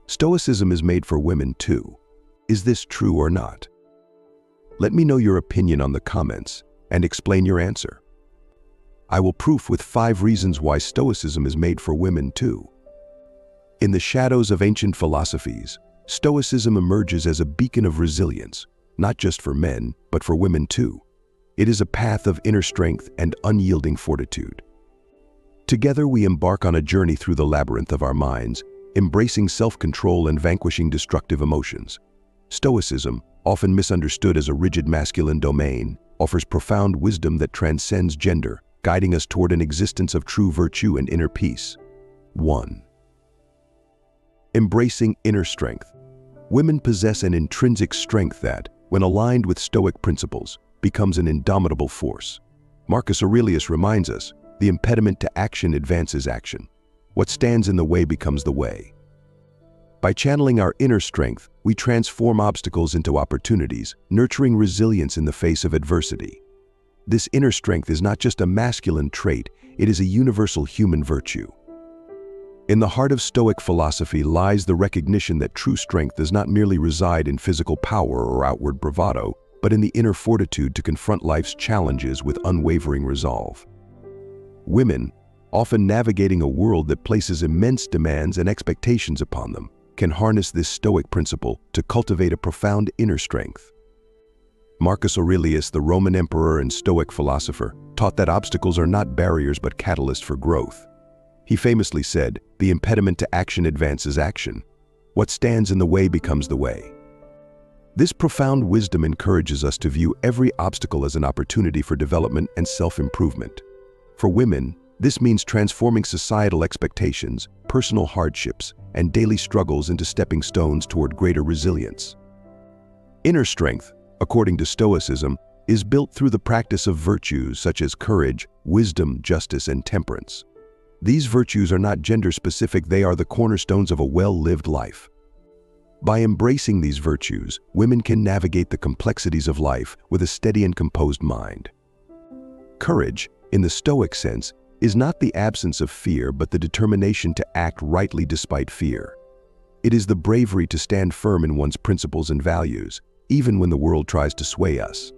Stoicism is made for women too. Is this true or not? Let me know your opinion on the comments and explain your answer. I will proof with 5 reasons why Stoicism is made for women too. In the shadows of ancient philosophies, Stoicism emerges as a beacon of resilience, not just for men, but for women too. It is a path of inner strength and unyielding fortitude. Together we embark on a journey through the labyrinth of our minds, embracing self-control and vanquishing destructive emotions. Stoicism, often misunderstood as a rigid masculine domain, offers profound wisdom that transcends gender, guiding us toward an existence of true virtue and inner peace. 1. Embracing inner strength. Women possess an intrinsic strength that, when aligned with Stoic principles, becomes an indomitable force. Marcus Aurelius reminds us, the impediment to action advances action. What stands in the way becomes the way. By channeling our inner strength, we transform obstacles into opportunities, nurturing resilience in the face of adversity. This inner strength is not just a masculine trait, it is a universal human virtue. In the heart of Stoic philosophy lies the recognition that true strength does not merely reside in physical power or outward bravado, but in the inner fortitude to confront life's challenges with unwavering resolve. Women, often navigating a world that places immense demands and expectations upon them, can harness this Stoic principle to cultivate a profound inner strength. Marcus Aurelius, the Roman emperor and Stoic philosopher, taught that obstacles are not barriers but catalysts for growth. He famously said, "The impediment to action advances action. What stands in the way becomes the way." This profound wisdom encourages us to view every obstacle as an opportunity for development and self-improvement. For women, this means transforming societal expectations, personal hardships, and daily struggles into stepping stones toward greater resilience. Inner strength, according to Stoicism, is built through the practice of virtues such as courage, wisdom, justice, and temperance. These virtues are not gender-specific, they are the cornerstones of a well-lived life. By embracing these virtues, women can navigate the complexities of life with a steady and composed mind. Courage, in the Stoic sense, is not the absence of fear but the determination to act rightly despite fear. It is the bravery to stand firm in one's principles and values, even when the world tries to sway us.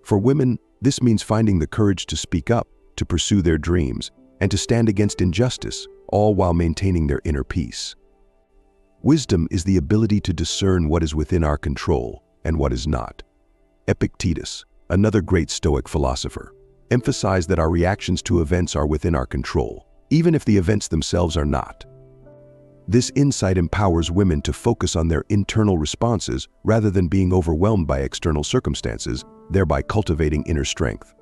For women, this means finding the courage to speak up, to pursue their dreams, and to stand against injustice, all while maintaining their inner peace. Wisdom is the ability to discern what is within our control and what is not. Epictetus, another great Stoic philosopher, emphasized that our reactions to events are within our control, even if the events themselves are not. This insight empowers women to focus on their internal responses rather than being overwhelmed by external circumstances, thereby cultivating inner strength.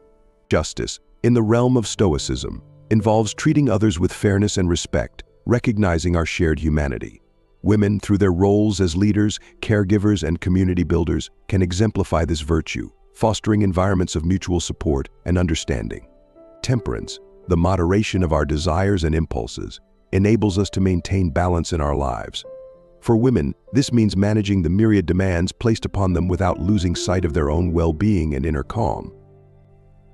Justice, in the realm of Stoicism, involves treating others with fairness and respect, recognizing our shared humanity. Women, through their roles as leaders, caregivers, and community builders, can exemplify this virtue, fostering environments of mutual support and understanding. Temperance, the moderation of our desires and impulses, enables us to maintain balance in our lives. For women, this means managing the myriad demands placed upon them without losing sight of their own well-being and inner calm.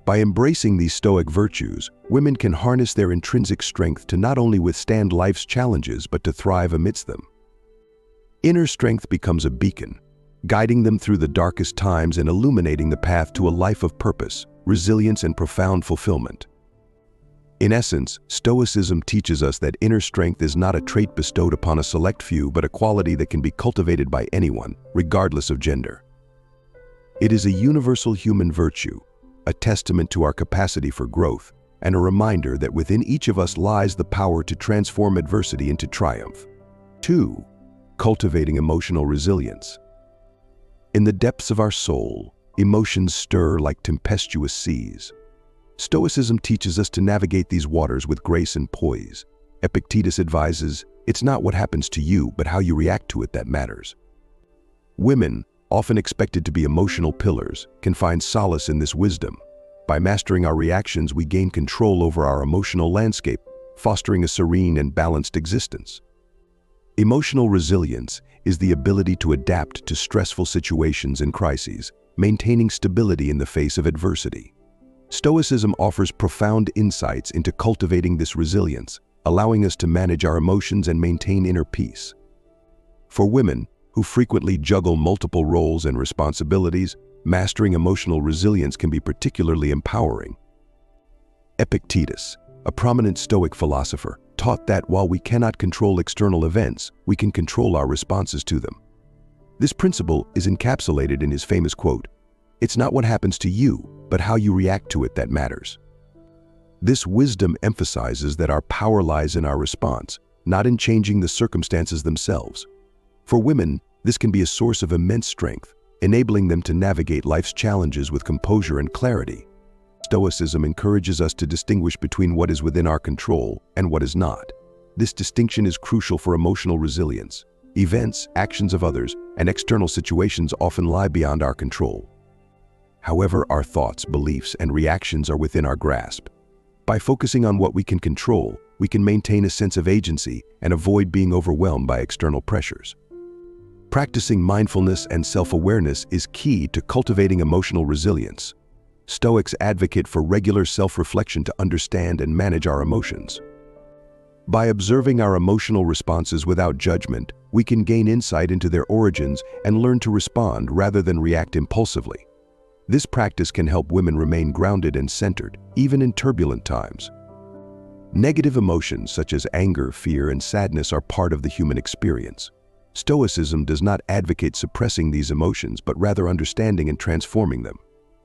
By embracing these Stoic virtues, women can harness their intrinsic strength to not only withstand life's challenges but to thrive amidst them. Inner strength becomes a beacon, guiding them through the darkest times and illuminating the path to a life of purpose, resilience, and profound fulfillment. In essence, Stoicism teaches us that inner strength is not a trait bestowed upon a select few but a quality that can be cultivated by anyone, regardless of gender. It is a universal human virtue, a testament to our capacity for growth, and a reminder that within each of us lies the power to transform adversity into triumph. 2. Cultivating emotional resilience. In the depths of our soul, emotions stir like tempestuous seas. Stoicism teaches us to navigate these waters with grace and poise. Epictetus advises, "It's not what happens to you, but how you react to it that matters." Women, often expected to be emotional pillars, can find solace in this wisdom. By mastering our reactions, we gain control over our emotional landscape, fostering a serene and balanced existence. Emotional resilience is the ability to adapt to stressful situations and crises, maintaining stability in the face of adversity. Stoicism offers profound insights into cultivating this resilience, allowing us to manage our emotions and maintain inner peace. For women, who frequently juggle multiple roles and responsibilities, mastering emotional resilience can be particularly empowering. Epictetus, a prominent Stoic philosopher, taught that while we cannot control external events, we can control our responses to them. This principle is encapsulated in his famous quote, "It's not what happens to you, but how you react to it that matters." This wisdom emphasizes that our power lies in our response, not in changing the circumstances themselves. For women, this can be a source of immense strength, enabling them to navigate life's challenges with composure and clarity. Stoicism encourages us to distinguish between what is within our control and what is not. This distinction is crucial for emotional resilience. Events, actions of others, and external situations often lie beyond our control. However, our thoughts, beliefs, and reactions are within our grasp. By focusing on what we can control, we can maintain a sense of agency and avoid being overwhelmed by external pressures. Practicing mindfulness and self-awareness is key to cultivating emotional resilience. Stoics advocate for regular self-reflection to understand and manage our emotions. By observing our emotional responses without judgment, we can gain insight into their origins and learn to respond rather than react impulsively. This practice can help women remain grounded and centered, even in turbulent times. Negative emotions such as anger, fear, and sadness are part of the human experience. Stoicism does not advocate suppressing these emotions, but rather understanding and transforming them.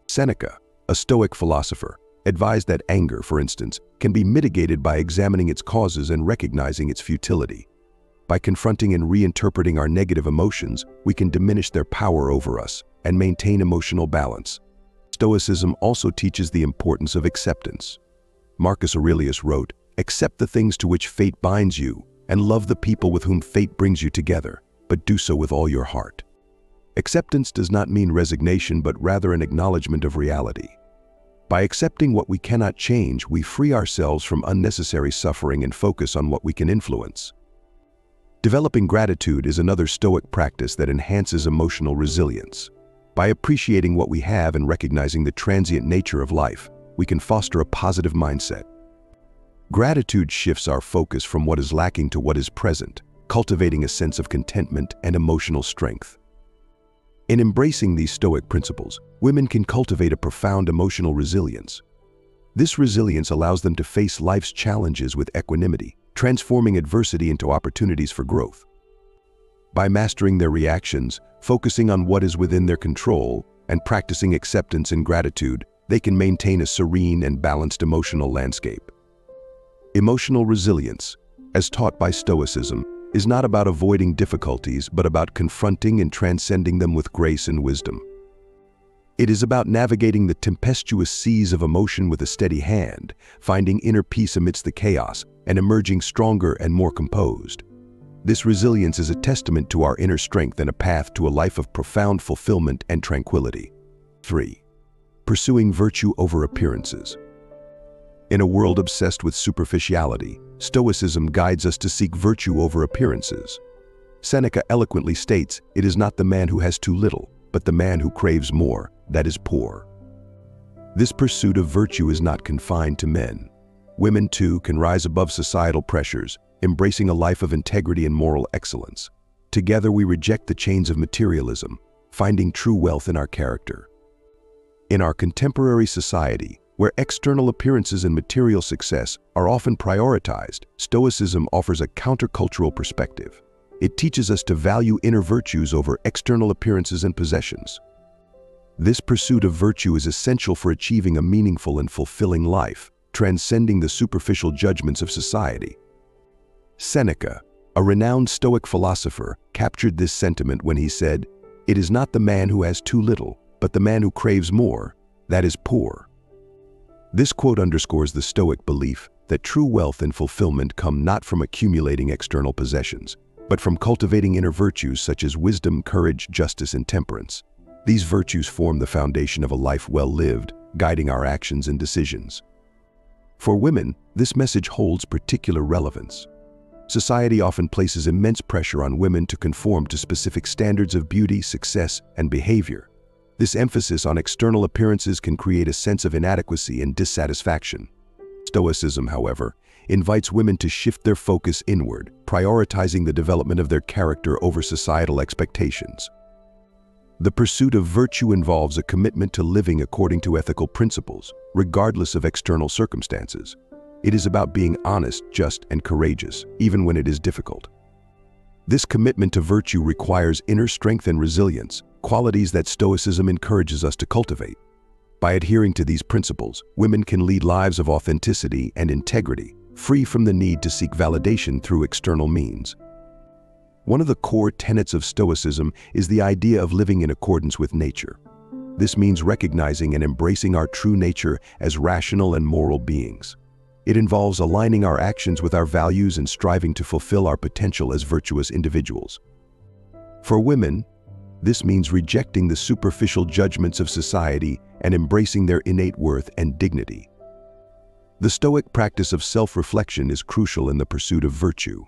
Seneca, a Stoic philosopher, advised that anger, for instance, can be mitigated by examining its causes and recognizing its futility. By confronting and reinterpreting our negative emotions, we can diminish their power over us and maintain emotional balance. Stoicism also teaches the importance of acceptance. Marcus Aurelius wrote, "Accept the things to which fate binds you, and love the people with whom fate brings you together, but do so with all your heart." Acceptance does not mean resignation, but rather an acknowledgement of reality. By accepting what we cannot change, we free ourselves from unnecessary suffering and focus on what we can influence. Developing gratitude is another Stoic practice that enhances emotional resilience. By appreciating what we have and recognizing the transient nature of life, we can foster a positive mindset. Gratitude shifts our focus from what is lacking to what is present, cultivating a sense of contentment and emotional strength. In embracing these Stoic principles, women can cultivate a profound emotional resilience. This resilience allows them to face life's challenges with equanimity, transforming adversity into opportunities for growth. By mastering their reactions, focusing on what is within their control, and practicing acceptance and gratitude, they can maintain a serene and balanced emotional landscape. Emotional resilience, as taught by Stoicism, is not about avoiding difficulties, but about confronting and transcending them with grace and wisdom. It is about navigating the tempestuous seas of emotion with a steady hand, finding inner peace amidst the chaos, and emerging stronger and more composed. This resilience is a testament to our inner strength and a path to a life of profound fulfillment and tranquility. 3. Pursuing virtue over appearances. In a world obsessed with superficiality, Stoicism guides us to seek virtue over appearances. Seneca eloquently states, "It is not the man who has too little, but the man who craves more, that is poor." This pursuit of virtue is not confined to men. Women, too, can rise above societal pressures, embracing a life of integrity and moral excellence. Together we reject the chains of materialism, finding true wealth in our character. In our contemporary society, where external appearances and material success are often prioritized, Stoicism offers a countercultural perspective. It teaches us to value inner virtues over external appearances and possessions. This pursuit of virtue is essential for achieving a meaningful and fulfilling life, transcending the superficial judgments of society. Seneca, a renowned Stoic philosopher, captured this sentiment when he said, "It is not the man who has too little, but the man who craves more, that is poor." This quote underscores the Stoic belief that true wealth and fulfillment come not from accumulating external possessions, but from cultivating inner virtues such as wisdom, courage, justice, and temperance. These virtues form the foundation of a life well lived, guiding our actions and decisions. For women, this message holds particular relevance. Society often places immense pressure on women to conform to specific standards of beauty, success, and behavior. This emphasis on external appearances can create a sense of inadequacy and dissatisfaction. Stoicism, however, invites women to shift their focus inward, prioritizing the development of their character over societal expectations. The pursuit of virtue involves a commitment to living according to ethical principles, regardless of external circumstances. It is about being honest, just, and courageous, even when it is difficult. This commitment to virtue requires inner strength and resilience, qualities that Stoicism encourages us to cultivate. By adhering to these principles, women can lead lives of authenticity and integrity, free from the need to seek validation through external means. One of the core tenets of Stoicism is the idea of living in accordance with nature. This means recognizing and embracing our true nature as rational and moral beings. It involves aligning our actions with our values and striving to fulfill our potential as virtuous individuals. For women, this means rejecting the superficial judgments of society and embracing their innate worth and dignity. The Stoic practice of self-reflection is crucial in the pursuit of virtue.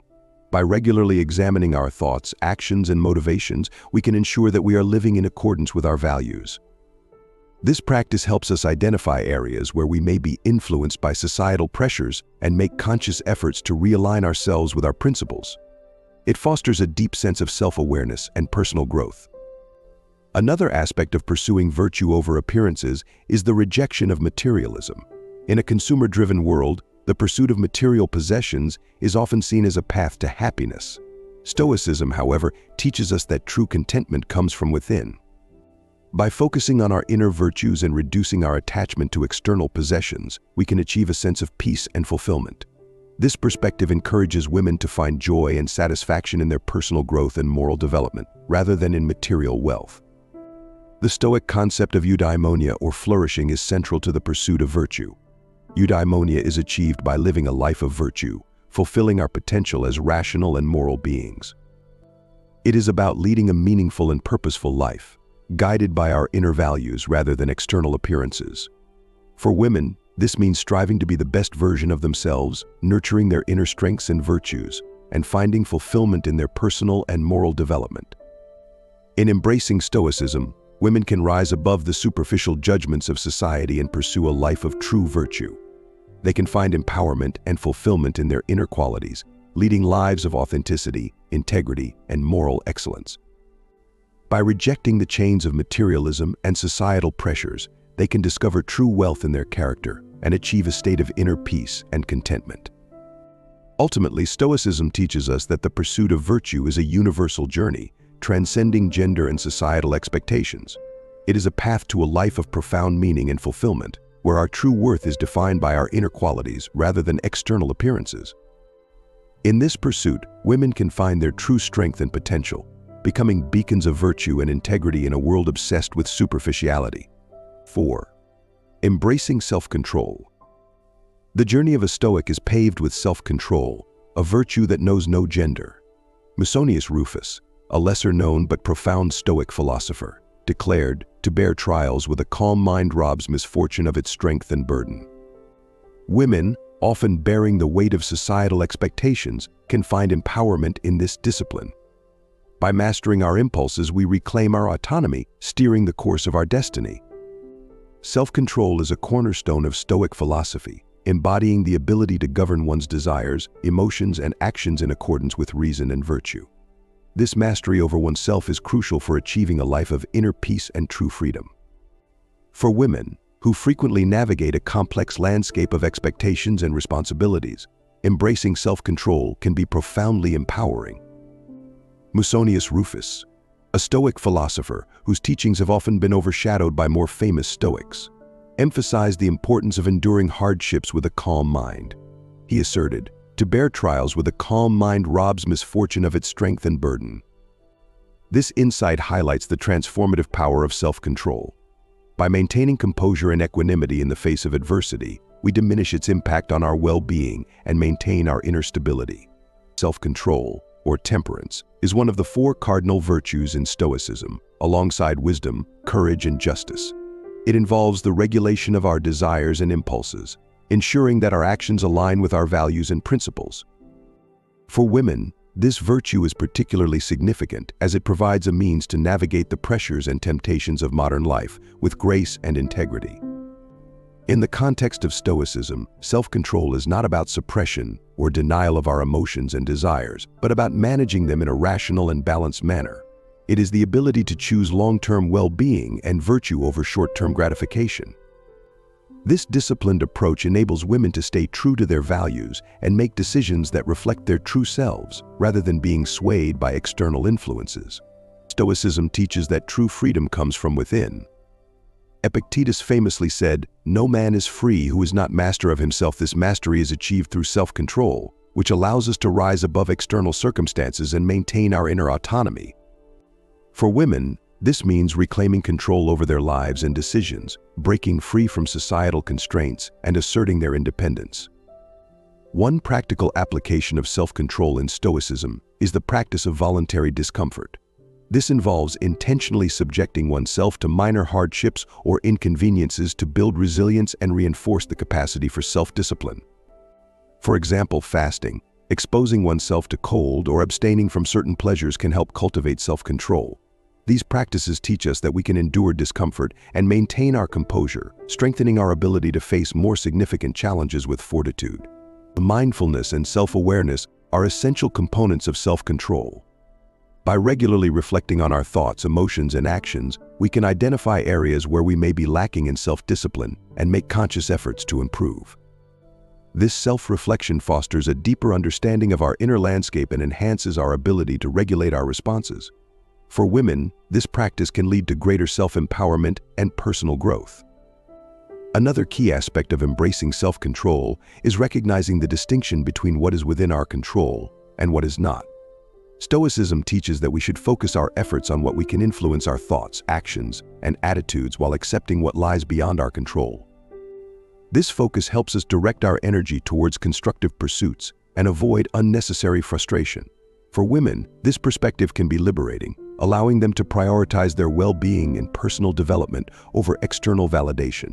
By regularly examining our thoughts, actions, and motivations, we can ensure that we are living in accordance with our values. This practice helps us identify areas where we may be influenced by societal pressures and make conscious efforts to realign ourselves with our principles. It fosters a deep sense of self-awareness and personal growth. Another aspect of pursuing virtue over appearances is the rejection of materialism. In a consumer-driven world, the pursuit of material possessions is often seen as a path to happiness. Stoicism, however, teaches us that true contentment comes from within. By focusing on our inner virtues and reducing our attachment to external possessions, we can achieve a sense of peace and fulfillment. This perspective encourages women to find joy and satisfaction in their personal growth and moral development, rather than in material wealth. The Stoic concept of eudaimonia, or flourishing, is central to the pursuit of virtue. Eudaimonia is achieved by living a life of virtue, fulfilling our potential as rational and moral beings. It is about leading a meaningful and purposeful life, guided by our inner values rather than external appearances. For women, this means striving to be the best version of themselves, nurturing their inner strengths and virtues, and finding fulfillment in their personal and moral development. In embracing Stoicism, women can rise above the superficial judgments of society and pursue a life of true virtue. They can find empowerment and fulfillment in their inner qualities, leading lives of authenticity, integrity, and moral excellence. By rejecting the chains of materialism and societal pressures, they can discover true wealth in their character and achieve a state of inner peace and contentment. Ultimately, Stoicism teaches us that the pursuit of virtue is a universal journey, transcending gender and societal expectations. It is a path to a life of profound meaning and fulfillment, where our true worth is defined by our inner qualities rather than external appearances. In this pursuit, women can find their true strength and potential, becoming beacons of virtue and integrity in a world obsessed with superficiality. 4. Embracing self-control. The journey of a Stoic is paved with self-control, a virtue that knows no gender. Musonius Rufus, a lesser-known but profound Stoic philosopher, declared, "To bear trials with a calm mind robs misfortune of its strength and burden." Women, often bearing the weight of societal expectations, can find empowerment in this discipline. By mastering our impulses, we reclaim our autonomy, steering the course of our destiny. Self-control is a cornerstone of Stoic philosophy, embodying the ability to govern one's desires, emotions, and actions in accordance with reason and virtue. This mastery over oneself is crucial for achieving a life of inner peace and true freedom. For women, who frequently navigate a complex landscape of expectations and responsibilities, embracing self-control can be profoundly empowering. Musonius Rufus, a Stoic philosopher whose teachings have often been overshadowed by more famous Stoics, emphasized the importance of enduring hardships with a calm mind. He asserted, "To bear trials with a calm mind robs misfortune of its strength and burden." This insight highlights the transformative power of self-control. By maintaining composure and equanimity in the face of adversity, we diminish its impact on our well-being and maintain our inner stability. Self-control, or temperance, is one of the 4 cardinal virtues in Stoicism, alongside wisdom, courage, and justice. It involves the regulation of our desires and impulses, ensuring that our actions align with our values and principles. For women, this virtue is particularly significant as it provides a means to navigate the pressures and temptations of modern life with grace and integrity. In the context of Stoicism, self-control is not about suppression or denial of our emotions and desires, but about managing them in a rational and balanced manner. It is the ability to choose long-term well-being and virtue over short-term gratification. This disciplined approach enables women to stay true to their values and make decisions that reflect their true selves, rather than being swayed by external influences. Stoicism teaches that true freedom comes from within. Epictetus famously said, "No man is free who is not master of himself. This mastery is achieved through self-control, which allows us to rise above external circumstances and maintain our inner autonomy." For women, this means reclaiming control over their lives and decisions, breaking free from societal constraints, and asserting their independence. One practical application of self-control in Stoicism is the practice of voluntary discomfort. This involves intentionally subjecting oneself to minor hardships or inconveniences to build resilience and reinforce the capacity for self-discipline. For example, fasting, exposing oneself to cold, or abstaining from certain pleasures can help cultivate self-control. These practices teach us that we can endure discomfort and maintain our composure, strengthening our ability to face more significant challenges with fortitude. Mindfulness and self-awareness are essential components of self-control. By regularly reflecting on our thoughts, emotions, and actions, we can identify areas where we may be lacking in self-discipline and make conscious efforts to improve. This self-reflection fosters a deeper understanding of our inner landscape and enhances our ability to regulate our responses. For women, this practice can lead to greater self-empowerment and personal growth. Another key aspect of embracing self-control is recognizing the distinction between what is within our control and what is not. Stoicism teaches that we should focus our efforts on what we can influence: our thoughts, actions, and attitudes, while accepting what lies beyond our control. This focus helps us direct our energy towards constructive pursuits and avoid unnecessary frustration. For women, this perspective can be liberating, allowing them to prioritize their well-being and personal development over external validation.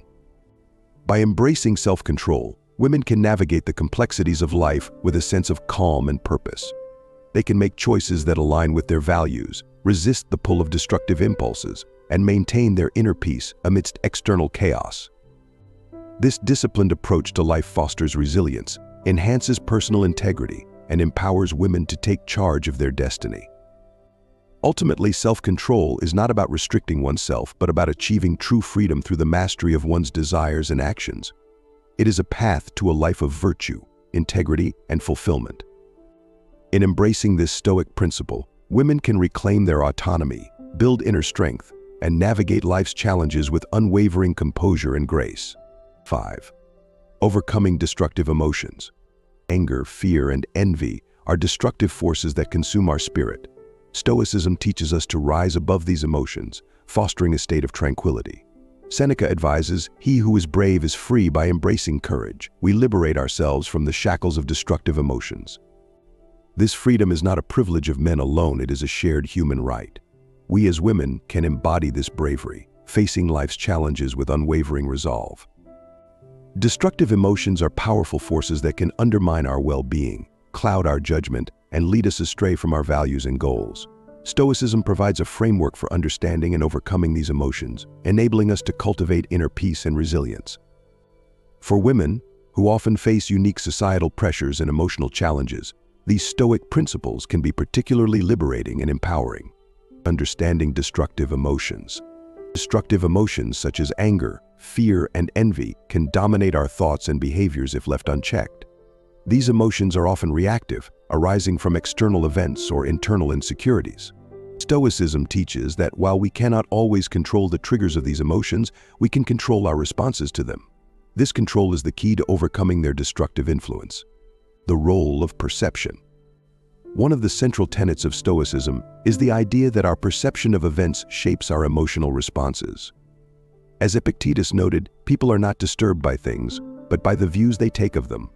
By embracing self-control, women can navigate the complexities of life with a sense of calm and purpose. They can make choices that align with their values, resist the pull of destructive impulses, and maintain their inner peace amidst external chaos. This disciplined approach to life fosters resilience, enhances personal integrity, and empowers women to take charge of their destiny. Ultimately, self-control is not about restricting oneself, but about achieving true freedom through the mastery of one's desires and actions. It is a path to a life of virtue, integrity, and fulfillment. In embracing this Stoic principle, women can reclaim their autonomy, build inner strength, and navigate life's challenges with unwavering composure and grace. 5. Overcoming destructive emotions. Anger, fear, and envy are destructive forces that consume our spirit. Stoicism teaches us to rise above these emotions, fostering a state of tranquility. Seneca advises, "He who is brave is free." By embracing courage, we liberate ourselves from the shackles of destructive emotions. This freedom is not a privilege of men alone, it is a shared human right. We as women can embody this bravery, facing life's challenges with unwavering resolve. Destructive emotions are powerful forces that can undermine our well-being, cloud our judgment, and lead us astray from our values and goals. Stoicism provides a framework for understanding and overcoming these emotions, enabling us to cultivate inner peace and resilience. For women, who often face unique societal pressures and emotional challenges, these Stoic principles can be particularly liberating and empowering. Understanding destructive emotions. Destructive emotions such as anger, fear, and envy can dominate our thoughts and behaviors if left unchecked. These emotions are often reactive, arising from external events or internal insecurities. Stoicism teaches that while we cannot always control the triggers of these emotions, we can control our responses to them. This control is the key to overcoming their destructive influence. The role of perception. One of the central tenets of Stoicism is the idea that our perception of events shapes our emotional responses. As Epictetus noted, people are not disturbed by things, but by the views they take of them.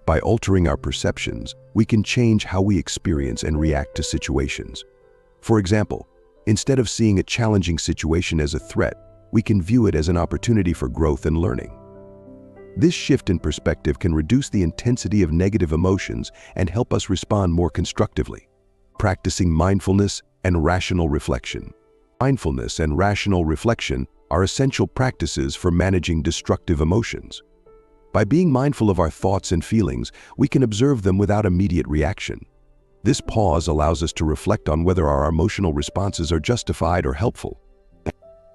By altering our perceptions, we can change how we experience and react to situations. For example, instead of seeing a challenging situation as a threat, we can view it as an opportunity for growth and learning. This shift in perspective can reduce the intensity of negative emotions and help us respond more constructively. Practicing mindfulness and rational reflection. Mindfulness and rational reflection are essential practices for managing destructive emotions. By being mindful of our thoughts and feelings, we can observe them without immediate reaction. This pause allows us to reflect on whether our emotional responses are justified or helpful.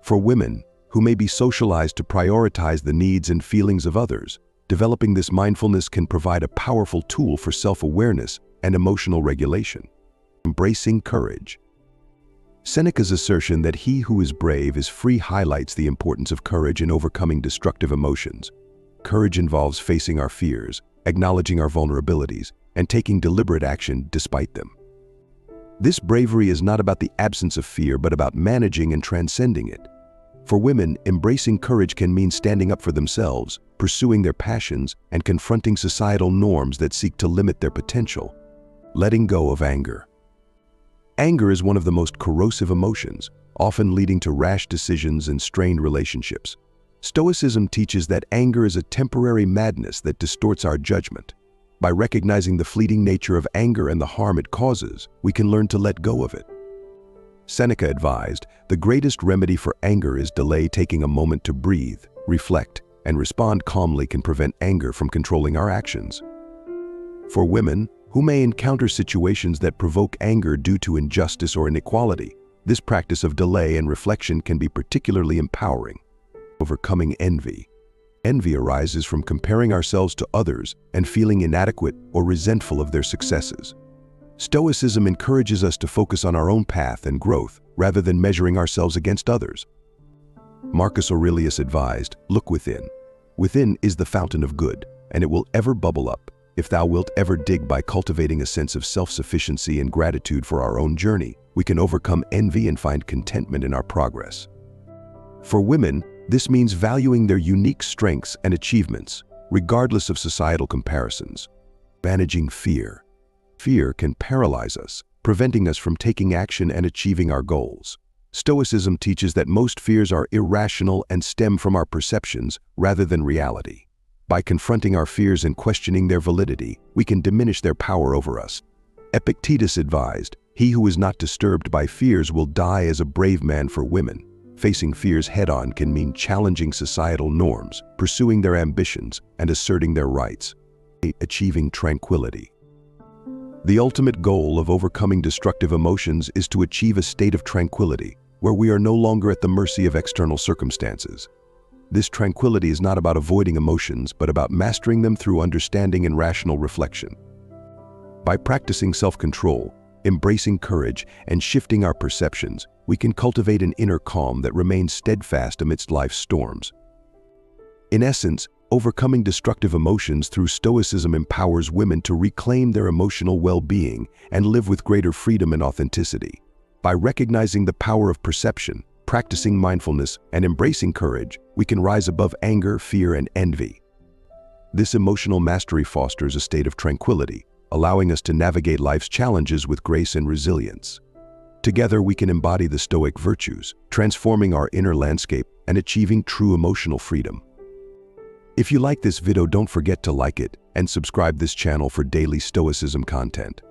For women, who may be socialized to prioritize the needs and feelings of others, developing this mindfulness can provide a powerful tool for self-awareness and emotional regulation. Embracing courage. Seneca's assertion that he who is brave is free highlights the importance of courage in overcoming destructive emotions. Courage involves facing our fears, acknowledging our vulnerabilities, and taking deliberate action despite them. This bravery is not about the absence of fear, but about managing and transcending it. For women, embracing courage can mean standing up for themselves, pursuing their passions, and confronting societal norms that seek to limit their potential. Letting go of anger. Anger is one of the most corrosive emotions, often leading to rash decisions and strained relationships. Stoicism teaches that anger is a temporary madness that distorts our judgment. By recognizing the fleeting nature of anger and the harm it causes, we can learn to let go of it. Seneca advised, the greatest remedy for anger is delay. Taking a moment to breathe, reflect, and respond calmly can prevent anger from controlling our actions. For women, who may encounter situations that provoke anger due to injustice or inequality, this practice of delay and reflection can be particularly empowering. Overcoming envy. Envy arises from comparing ourselves to others and feeling inadequate or resentful of their successes. Stoicism encourages us to focus on our own path and growth rather than measuring ourselves against others. Marcus Aurelius advised, "Look within. Within is the fountain of good, and it will ever bubble up, if thou wilt ever dig." By cultivating a sense of self-sufficiency and gratitude for our own journey, we can overcome envy and find contentment in our progress. For women, this means valuing their unique strengths and achievements, regardless of societal comparisons. Managing fear. Fear can paralyze us, preventing us from taking action and achieving our goals. Stoicism teaches that most fears are irrational and stem from our perceptions rather than reality. By confronting our fears and questioning their validity, we can diminish their power over us. Epictetus advised, "He who is not disturbed by fears will die as a brave man." For women, facing fears head-on can mean challenging societal norms, pursuing their ambitions, and asserting their rights. Achieving tranquility. The ultimate goal of overcoming destructive emotions is to achieve a state of tranquility, where we are no longer at the mercy of external circumstances. This tranquility is not about avoiding emotions, but about mastering them through understanding and rational reflection. By practicing self-control, embracing courage, and shifting our perceptions, we can cultivate an inner calm that remains steadfast amidst life's storms. In essence, overcoming destructive emotions through Stoicism empowers women to reclaim their emotional well-being and live with greater freedom and authenticity. By recognizing the power of perception, practicing mindfulness, and embracing courage, we can rise above anger, fear, and envy. This emotional mastery fosters a state of tranquility, allowing us to navigate life's challenges with grace and resilience. Together, we can embody the Stoic virtues, transforming our inner landscape and achieving true emotional freedom. If you like this video, don't forget to like it and subscribe this channel for daily Stoicism content.